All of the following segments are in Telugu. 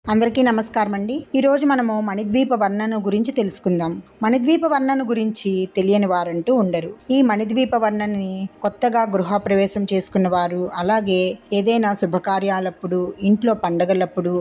అందరికీ నమస్కారం అండి. ఈరోజు మనము మణిద్వీప వర్ణన గురించి తెలుసుకుందాం. మణిద్వీప వర్ణన గురించి తెలియని వారంటూ ఉండరు. ఈ మణిద్వీప వర్ణనని కొత్తగా గృహప్రవేశం చేసుకున్న వారు, అలాగే ఏదైనా శుభకార్యాలప్పుడు, ఇంట్లో పండగలప్పుడు,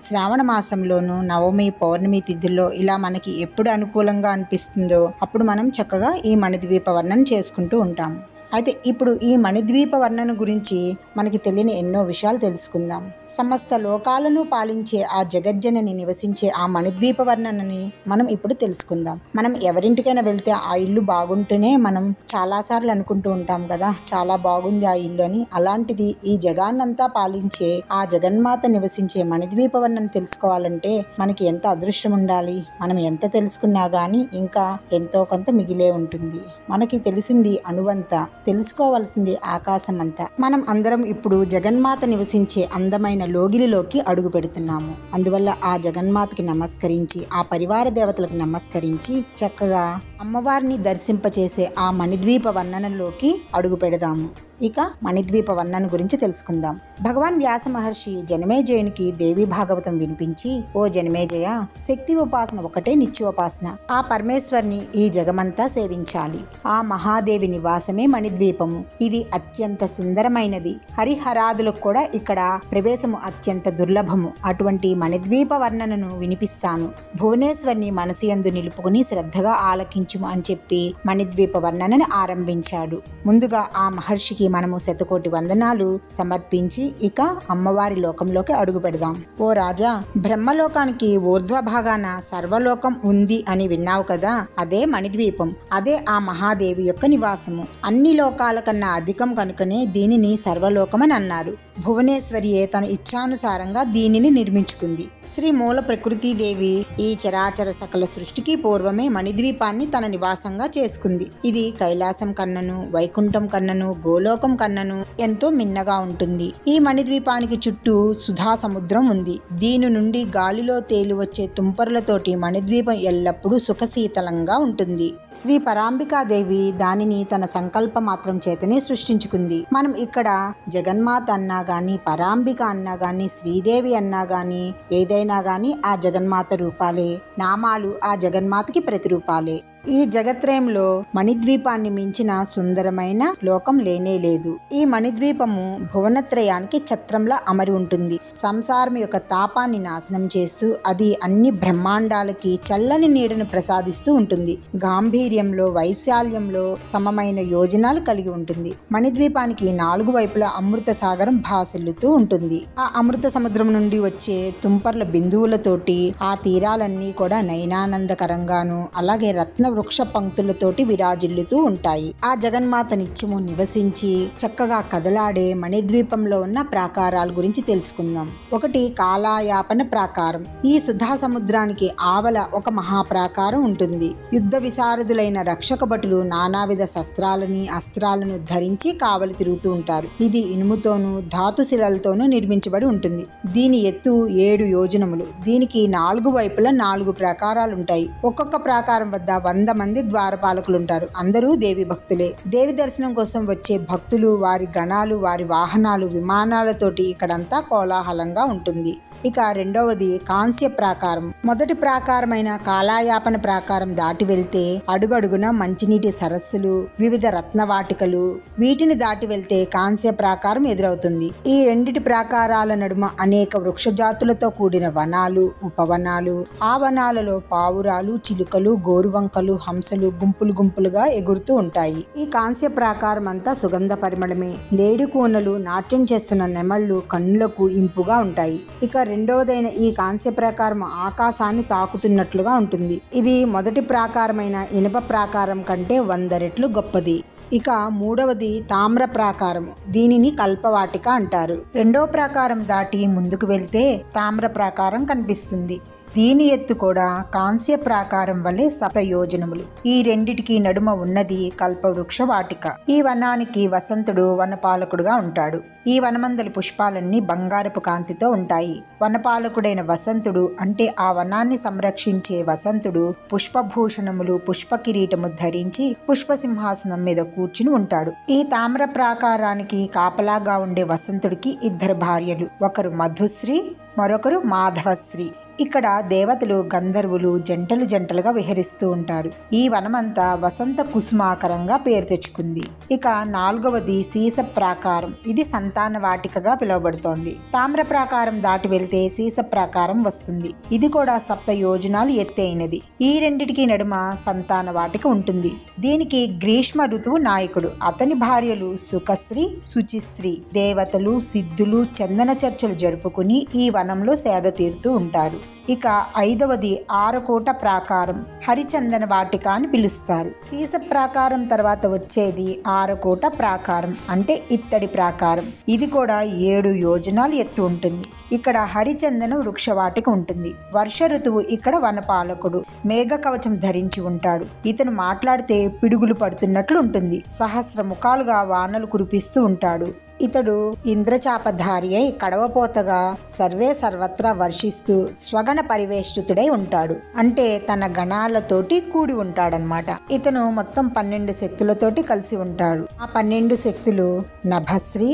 శ్రావణ మాసంలోనూ నవమి, పౌర్ణమి తిథుల్లో ఇలా మనకి ఎప్పుడు అనుకూలంగా అనిపిస్తుందో అప్పుడు మనం చక్కగా ఈ మణిద్వీప వర్ణన చేసుకుంటూ ఉంటాం. అయితే ఇప్పుడు ఈ మణిద్వీప వర్ణన గురించి మనకి తెలియని ఎన్నో విషయాలు తెలుసుకుందాం. సమస్త లోకాలను పాలించే ఆ జగజ్జనని నివసించే ఆ మణిద్వీప వర్ణనని మనం ఇప్పుడు తెలుసుకుందాం. మనం ఎవరింటికైనా వెళ్తే ఆ ఇల్లు బాగుంటేనే మనం చాలాసార్లు అనుకుంటూ ఉంటాం కదా, చాలా బాగుంది ఆ ఇల్లు అని. అలాంటిది ఈ జగాన్నంతా పాలించే ఆ జగన్మాత నివసించే మణిద్వీప వర్ణన తెలుసుకోవాలంటే మనకి ఎంత అదృష్టం ఉండాలి. మనం ఎంత తెలుసుకున్నా కానీ ఇంకా ఎంతో కొంత మిగిలే ఉంటుంది. మనకి తెలిసింది అణువంతా, తెలుసుకోవాల్సింది ఆకాశం అంతా. మనం అందరం ఇప్పుడు జగన్మాత నివసించే అందమైన లోగిలిలోకి అడుగు పెడుతున్నాము. అందువల్ల ఆ జగన్మాతకి నమస్కరించి, ఆ పరివార దేవతలకు నమస్కరించి చక్కగా అమ్మవారిని దర్శింపచేసే ఆ మణిద్వీప వర్ణనలోకి అడుగు పెడదాము. ఇక మణిద్వీప వర్ణన గురించి తెలుసుకుందాం. భగవాన్ వ్యాస మహర్షి జనమేజయునికి దేవి భాగవతం వినిపించి, ఓ జనమేజయ, శక్తి ఉపాసన ఒకటే నిత్యోపాసన. ఆ పరమేశ్వరిని ఈ జగమంతా సేవించాలి. ఆ మహాదేవి నివాసమే మణిద్వీపము. ఇది అత్యంత సుందరమైనది. హరిహరాదులకు కూడా ఇక్కడ ప్రవేశము అత్యంత దుర్లభము. అటువంటి మణిద్వీప వర్ణనను వినిపిస్తాను. భువనేశ్వరిని మనసుయందు నిలుపుకుని శ్రద్ధగా ఆలకించుము అని చెప్పి మణిద్వీప వర్ణనను ఆరంభించాడు. ముందుగా ఆ మహర్షికి మనము శతకోటి వందనాలు సమర్పించి ఇక అమ్మవారి లోకంలోకి అడుగు పెడదాం. ఓ రాజా, బ్రహ్మలోకానికి ఊర్ధ్వ భాగాన సర్వలోకం ఉంది అని విన్నావు కదా, అదే మణిద్వీపం. అదే ఆ మహాదేవి యొక్క నివాసము. అన్ని లోకాల కన్నా అధికం కనుకనే దీనిని సర్వలోకమని అన్నారు. భువనేశ్వరియే తన ఇచ్ఛానుసారంగా దీనిని నిర్మించుకుంది. శ్రీ మూల ప్రకృతిదేవి ఈ చరాచర సకల సృష్టికి పూర్వమే మణిద్వీపాన్ని తన నివాసంగా చేసుకుంది. ఇది కైలాసం కన్నను, వైకుంఠం కన్నను, గోలోకం కన్నను ఎంతో మిన్నగా ఉంటుంది. ఈ మణిద్వీపానికి చుట్టూ సుధా సముద్రం ఉంది. దీని నుండి గాలిలో తేలి వచ్చే తుంపరులతోటి మణిద్వీపం ఎల్లప్పుడూ సుఖశీతలంగా ఉంటుంది. శ్రీ పరాంబికాదేవి దానిని తన సంకల్ప మాత్రం చేతనే సృష్టించుకుంది. మనం ఇక్కడ జగన్మాత అన్నా గాని, పరాంబిక అన్నా గాని, శ్రీదేవి అన్నా గాని, ఏదైనా గాని ఆ జగన్మాత రూపాలే. నామాలు ఆ జగన్మాతకి ప్రతిరూపాలే. ఈ జగత్రయంలో మణిద్వీపాన్ని మించిన సుందరమైన లోకం లేనే లేదు. ఈ మణిద్వీపము భువనత్రయానికి ఛత్రంలా అమరి ఉంటుంది. సంసారం యొక్క తాపాన్ని నాశనం చేస్తూ అది అన్ని బ్రహ్మాండాలకి చల్లని నీడను ప్రసాదిస్తూ ఉంటుంది. గాంభీర్యంలో, వైశాల్యంలో సమమైన యోజనాలు కలిగి ఉంటుంది. మణిద్వీపానికి 4 వైపులా అమృత సాగరం భాసిల్లుతూ ఉంటుంది. ఆ అమృత సముద్రం నుండి వచ్చే తుంపర్ల బిందువులతోటి ఆ తీరాలన్నీ కూడా నయనానందకరంగాను, అలాగే రత్న వృక్ష పంక్తులతోటి విరాజిల్లుతూ ఉంటాయి. ఆ జగన్మాత నిత్యము నివసించి చక్కగా కదలాడే మణిద్వీపంలో ఉన్న ప్రాకారాల గురించి తెలుసుకుందాం. ఒకటి కాలాయాపన ప్రాకారం. ఈ సుధా సముద్రానికి ఆవల ఒక మహాప్రాకారం ఉంటుంది. యుద్ధ విశారదులైన రక్షక భటులు నానావిధ శస్త్రాలని, అస్త్రాలను ధరించి కావలి తిరుగుతూ ఉంటారు. ఇది ఇనుముతోనూ ధాతుశిలలతోనూ నిర్మించబడి ఉంటుంది. దీని ఎత్తు 7 యోజనములు. దీనికి 4 వైపులా 4 ప్రాకారాలుంటాయి. ఒక్కొక్క ప్రాకారం వద్ద 100 మంది ద్వారపాలకులు ఉంటారు. అందరూ దేవి భక్తులే. దేవి దర్శనం కోసం వచ్చే భక్తులు, వారి గణాలు, వారి వాహనాలు, విమానాలతోటి ఇక్కడంతా కోలాహలంగా ఉంటుంది. ఇక రెండవది కాంస్య ప్రాకారం. మొదటి ప్రాకారమైన కాలాయాపన ప్రాకారం దాటి వెళ్తే అడుగడుగున మంచినీటి సరస్సులు, వివిధ రత్నవాటికలు, వీటిని దాటి వెళ్తే కాంస్య ప్రాకారం ఎదురవుతుంది. ఈ రెండిటి ప్రాకారాల నడుమ అనేక వృక్షజాతులతో కూడిన వనాలు, ఉపవనాలు, ఆ వనాలలో పావురాలు, చిలుకలు, గోరువంకలు, హంసలు గుంపులు గుంపులుగా ఎగురుతూ ఉంటాయి. ఈ కాంస్య ప్రాకారం అంతా సుగంధ పరిమళమే. లేడి కూనలు, నాట్యం చేస్తున్న నెమళ్ళు కన్నులకు ఇంపుగా ఉంటాయి. ఇక రెండవదైన ఈ కాంస్య ప్రాకారం ఆకాశాన్ని తాకుతున్నట్లుగా ఉంటుంది. ఇది మొదటి ప్రాకారమైన ఇనుప ప్రాకారం కంటే 100 రెట్లు గొప్పది. ఇక మూడవది తామ్ర ప్రాకారం. దీనిని కల్పవాటిక అంటారు. రెండవ ప్రాకారం దాటి ముందుకు వెళ్తే తామ్ర ప్రాకారం కనిపిస్తుంది. దీని ఎత్తు కూడా కాంస్య ప్రాకారం వలె 7 యోజనములు. ఈ రెండిటికి నడుమ ఉన్నది కల్పవృక్ష వాటిక. ఈ వనానికి వసంతుడు వనపాలకుడుగా ఉంటాడు. ఈ వనమందలి పుష్పాలన్నీ బంగారపు కాంతితో ఉంటాయి. వనపాలకుడైన వసంతుడు అంటే ఆ వనాన్ని సంరక్షించే వసంతుడు పుష్పభూషణములు, పుష్ప కిరీటము ధరించి పుష్పసింహాసనం మీద కూర్చుని ఉంటాడు. ఈ తామ్ర ప్రాకారానికి కాపలాగా ఉండే వసంతుడికి 2 భార్యలు. ఒకరు మధుశ్రీ, మరొకరు మాధవశ్రీ. ఇక్కడ దేవతలు గంధర్వులు జంటలు జంటలుగా విహరిస్తూ ఉంటారు. ఈ వనమంతా వసంత కుసుమాకరంగా పేరు తెచ్చుకుంది. ఇక 4వది సీస ప్రాకారం. ఇది సంతాన వాటికగా పిలువబడుతోంది. తామ్ర ప్రాకారం దాటి వెళ్తే సీస ప్రాకారం వస్తుంది. ఇది కూడా 7 యోజనాలు ఎత్తైనది. ఈ రెండిటికి నడుమ సంతాన వాటిక ఉంటుంది. దీనికి గ్రీష్మ ఋతువు నాయకుడు. అతని భార్యలు సుఖశ్రీ, శుచిశ్రీ. దేవతలు సిద్ధులు చందన చర్చలు జరుపుకుని ఈ వనంలో సేద తీరుతూ ఉంటారు. ఇక 5వది ఆరకోట ప్రాకారం. హరిచందన వాటిక అని పిలుస్తారు. సీస ప్రాకారం తర్వాత వచ్చేది ఆరకోట ప్రాకారం, అంటే ఇత్తడి ప్రాకారం. ఇది కూడా 7 యోజనాలు ఎత్తు ఉంటుంది. ఇక్కడ హరిచందన వృక్షవాటిక ఉంటుంది. వర్ష ఋతువు ఇక్కడ వనపాలకుడు. మేఘ కవచం ధరించి ఉంటాడు. ఇతను మాట్లాడితే పిడుగులు పడుతున్నట్లు ఉంటుంది. సహస్ర ముఖాలుగా వానలు కురిపిస్తూ ఉంటాడు. ఇతడు ఇంద్రచాపధారి అయి కడవపోతగా సర్వే సర్వత్రా వర్షిస్తూ స్వగణ పరివేష్టితుడై ఉంటాడు. అంటే తన గణాలతోటి కూడి ఉంటాడనమాట. ఇతను మొత్తం 12 శక్తులతోటి కలిసి ఉంటాడు. ఆ 12 శక్తులు నభశ్రీ,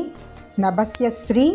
నభస్యశ్రీ,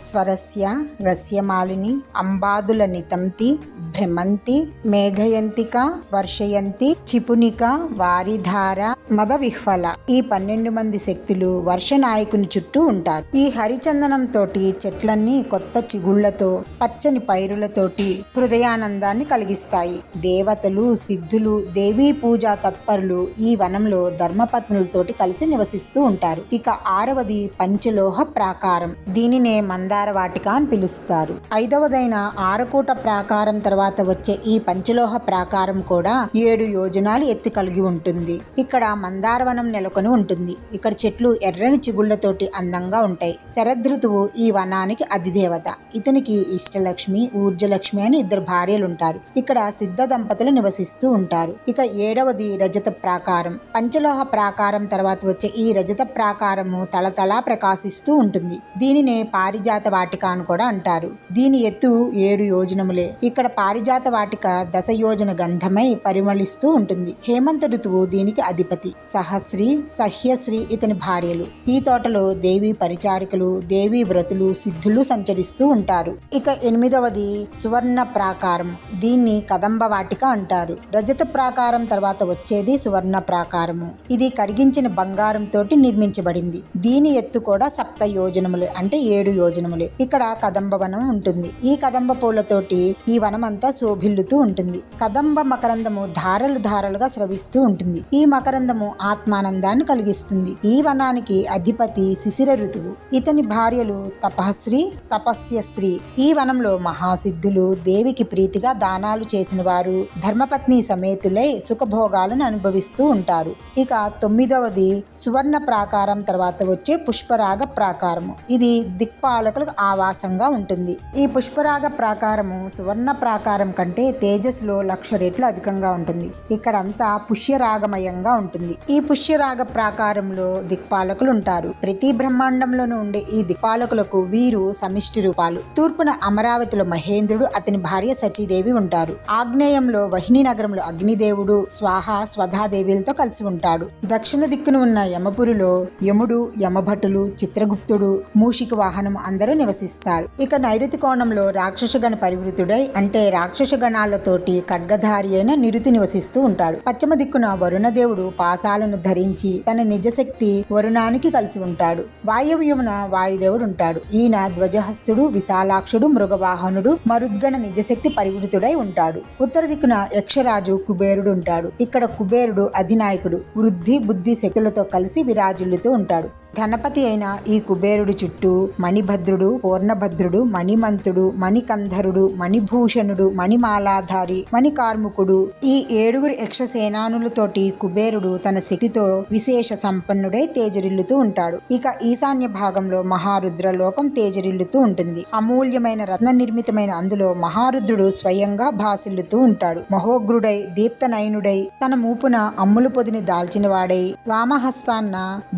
స్వరస్య, రస్యమాలిని, అంబాదుల నితంతి, భ్రమంతి, మేఘయంతిక, వర్షయంతి, చిపునిక, వారిధార, మద విహ్వల. ఈ 12 మంది శక్తులు వర్షనాయకుని చుట్టూ ఉంటారు. ఈ హరిచందనం తోటి చెట్లన్నీ కొత్త చిగుళ్లతో పచ్చని పైరులతోటి హృదయానందాన్ని కలిగిస్తాయి. దేవతలు సిద్ధులు దేవీ పూజా తత్పరులు ఈ వనంలో ధర్మపత్నులతోటి కలిసి నివసిస్తూ ఉంటారు. ఇక 6వది పంచలోహ ప్రాకారం. దీనినే మందార వాటిక అని పిలుస్తారు. 5వదైన ఆరకోట ప్రాకారం తర్వాత వచ్చే ఈ పంచలోహ ప్రాకారం కూడా 7 యోజనాలు ఎత్తి కలిగి ఉంటుంది. ఇక్కడ మందారవనం నెలకొని ఉంటుంది. ఇక్కడ చెట్లు ఎర్రని చిగుళ్లతోటి అందంగా ఉంటాయి. శరదృతువు ఈ వనానికి అధిదేవత. ఇతనికి ఇష్టలక్ష్మి, ఊర్జలక్ష్మి అని 2 భార్యలు ఉంటారు. ఇక్కడ సిద్ధ దంపతులు నివసిస్తూ ఉంటారు. ఇక 7వది రజత ప్రాకారం. పంచలోహ ప్రాకారం తర్వాత వచ్చే ఈ రజత ప్రాకారము తళతళా ప్రకాశిస్తూ ఉంటుంది. దీనినే పారిజాత వాటిక అని కూడా అంటారు. దీని ఎత్తు 7 యోజనములే. ఇక్కడ పారిజాత వాటిక 10 యోజన గంధమై పరిమళిస్తూ ఉంటుంది. హేమంత ఋతువు దీనికి అధిపతి. సహశ్రీ, సహ్యశ్రీ ఇతని భార్యలు. ఈ తోటలో దేవీ పరిచారికలు, దేవీ వ్రతులు, సిద్ధులు సంచరిస్తూ ఉంటారు. ఇక 8వది సువర్ణ ప్రాకారం. దీన్ని కదంబ వాటిక అంటారు. రజత ప్రాకారం తర్వాత వచ్చేది సువర్ణ ప్రాకారము. ఇది కరిగించిన బంగారం తోటి నిర్మించబడింది. దీని ఎత్తు కూడా 7 యోజనములు, అంటే 7 యోజనములే. ఇక్కడ కదంబ వనం ఉంటుంది. ఈ కదంబ పూలతోటి ఈ వనమంతా శోభిల్లుతూ ఉంటుంది. కదంబ మకరందము ధారలు ధారలుగా స్రవిస్తూ ఉంటుంది. ఈ మకరందము ఆత్మానందాన్ని కలిగిస్తుంది. ఈ వనానికి అధిపతి శిశిర ఋతువు. ఇతని భార్యలు తపశ్రీ, తపస్యశ్రీ. ఈ వనంలో మహాసిద్ధులు, దేవికి ప్రీతిగా దానాలు చేసిన వారు ధర్మపత్ని సమేతులై సుఖభోగాలను అనుభవిస్తూ ఉంటారు. ఇక 9వది సువర్ణ ప్రాకారం తర్వాత వచ్చే పుష్పరాగ ప్రాకారము. ఇది దిక్పాలకులకు ఆవాసంగా ఉంటుంది. ఈ పుష్పరాగ ప్రాకారము సువర్ణ ప్రాకారం కంటే తేజస్సులో 1,00,000 రెట్లు అధికంగా ఉంటుంది. ఇక్కడంతా పుష్యరాగమయంగా ఉంటుంది. ఈ పుష్యరాగ ప్రాకారంలో దిక్పాలకులు ఉంటారు. ప్రతి బ్రహ్మాండంలోనూ ఉండే ఈ దిక్పాలకులకు వీరు సమిష్టి రూపాలు. తూర్పున అమరావతిలో మహేంద్రుడు, అతని భార్య సచీదేవి ఉంటారు. ఆగ్నేయంలో వహిని నగరంలో అగ్నిదేవుడు, స్వాహ, స్వధాదేవిలతో కలిసి ఉంటాడు. దక్షిణ దిక్కున ఉన్న యమపురిలో యముడు, యమభటులు, చిత్రగుప్తుడు, మూషిక వాహనం అందరూ నివసిస్తారు. ఇక నైరుతి కోణంలో రాక్షసగణ పరివృతుడై, అంటే రాక్షస గణాలతోటి ఖడ్గధారి అయిన నిరుతి నివసిస్తూ ఉంటాడు. పశ్చిమ దిక్కున వరుణదేవుడు పాశాలను ధరించి తన నిజశక్తి వరుణానికి కలిసి ఉంటాడు. వాయవ్యమున వాయుదేవుడు ఉంటాడు. ఈయన ధ్వజహస్తుడు, విశాలాక్షుడు, మృగవాహనుడు, మరుద్గణ నిజశక్తి పరివృతుడై ఉంటాడు. ఉత్తర దిక్కున యక్షరాజు కుబేరుడు ఉంటాడు. ఇక్కడ కుబేరుడు అధినాయకుడు. వృద్ధి బుద్ధి శక్తులతో కలిసి విరాజిల్లుతూ ఉంటాడు. ధనపతి అయిన ఈ కుబేరుడి చుట్టూ మణిభద్రుడు, పూర్ణభద్రుడు, మణిమంతుడు, మణికంధరుడు, మణిభూషణుడు, మణిమాలాధారి, మణికార్ముకుడు, ఈ 7 యక్షసేనానులతోటి కుబేరుడు తన శక్తితో విశేష సంపన్నుడై తేజరిల్లుతూ ఉంటాడు. ఇక ఈశాన్య భాగంలో మహారుద్రలోకం తేజరిల్లుతూ ఉంటుంది. అమూల్యమైన రత్న నిర్మితమైన అందులో మహారుద్రుడు స్వయంగా భాసిల్లుతూ ఉంటాడు. మహోగ్రుడై దీప్తనయనుడై తన మూపున అమ్ములు పొదిని దాల్చినవాడై వామహస్తాన్న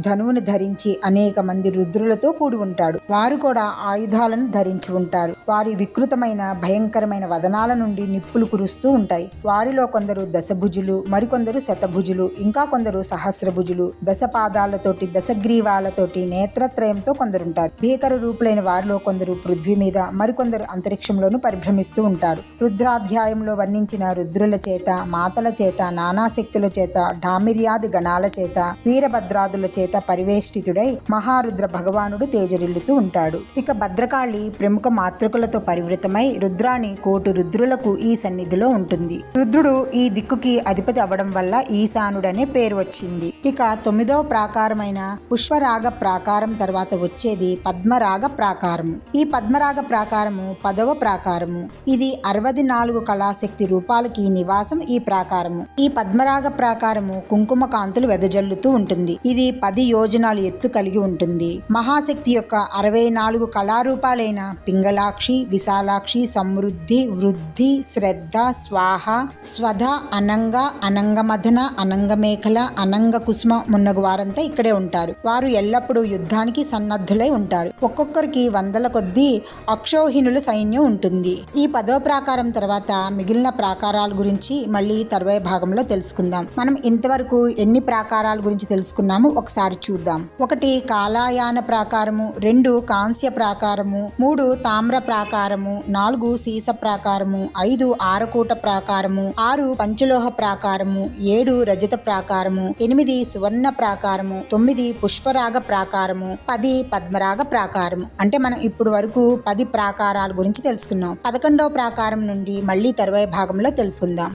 ధనువుని ధరించి ధరించి అనేక మంది రుద్రులతో కూడి ఉంటాడు. వారు కూడా ఆయుధాలను ధరించి ఉంటారు. వారి వికృతమైన భయంకరమైన వదనాల నుండి నిప్పులు కురుస్తూ ఉంటాయి. వారిలో కొందరు దశభుజులు, మరికొందరు శతభుజులు, ఇంకా కొందరు సహస్రభుజులు, దశపాదాలతోటి దశగ్రీవాలతోటి నేత్రత్రయంతో కొందరుంటారు. భీకర రూపులైన వారిలో కొందరు పృథ్వీ మీద, మరికొందరు అంతరిక్షంలోనూ పరిభ్రమిస్తూ ఉంటారు. రుద్రాధ్యాయంలో వర్ణించిన రుద్రుల చేత, మాతల చేత, నానాశక్తుల చేత, ఢామిర్యాది గణాల చేత, వీరభద్రాదుల చేత పరివేష్టితుడై మహారుద్ర భగవానుడు తేజరిల్లుతూ ఉంటాడు. ఇక భద్రకాళి ప్రముఖ మాతృకులతో పరివృతమై రుద్రాణి కోటి రుద్రులకు ఈ సన్నిధిలో ఉంటుంది. రుద్రుడు ఈ దిక్కుకి అధిపతి అవ్వడం వల్ల ఈశానుడనే పేరు వచ్చింది. ఇక 9వ ప్రాకారమైన పుష్పరాగ ప్రాకారం తర్వాత వచ్చేది పద్మరాగ ప్రాకారము. ఈ పద్మరాగ ప్రాకారము 10వ ప్రాకారము. ఇది 64 కళాశక్తి రూపాలకి నివాసం ఈ ప్రాకారము. ఈ పద్మరాగ ప్రాకారము కుంకుమ కాంతులు వెదజల్లుతూ ఉంటుంది. ఇది 10 యోజనాలు ఎత్తు కలిగి ఉంటుంది. మహాశక్తి యొక్క 64 కళారూపాలైన పింగళాక్షి, విశాలాక్షి, సమృద్ధి, వృద్ధి, శ్రద్ధ, స్వాహ, స్వధ, అనంగ, అనంగమథన, అనంగమేఖల, అనంగ కుసుమ మున్నగు వారంతా ఇక్కడే ఉంటారు. వారు ఎల్లప్పుడూ యుద్ధానికి సన్నద్ధులై ఉంటారు. ఒక్కొక్కరికి వందల కొద్దీ అక్షౌహిణుల సైన్యం ఉంటుంది. ఈ 10వ ప్రాకారం తర్వాత మిగిలిన ప్రాకారాల గురించి మళ్ళీ తర్వాయి భాగంలో తెలుసుకుందాం. మనం ఇంతవరకు ఎన్ని ప్రాకారాల గురించి తెలుసుకున్నామో ఒకసారి చూద్దాం. 1 కాలాయాన ప్రాకారము, 2 కాంస్య ప్రాకారము, 3 తామ్ర ప్రాకారము, 4 సీస ప్రాకారము, 5 ఆరకూట ప్రాకారము, 6 పంచలోహ ప్రాకారము, 7 రజత ప్రాకారము, 8 సువర్ణ ప్రాకారము, 9 పుష్పరాగ ప్రాకారము, 10 పద్మరాగ ప్రాకారము. అంటే మనం ఇప్పుడు వరకు 10 ప్రాకారాల గురించి తెలుసుకున్నాం. 11వ ప్రాకారం నుండి మళ్ళీ తర్వాయి భాగంలో తెలుసుకుందాం.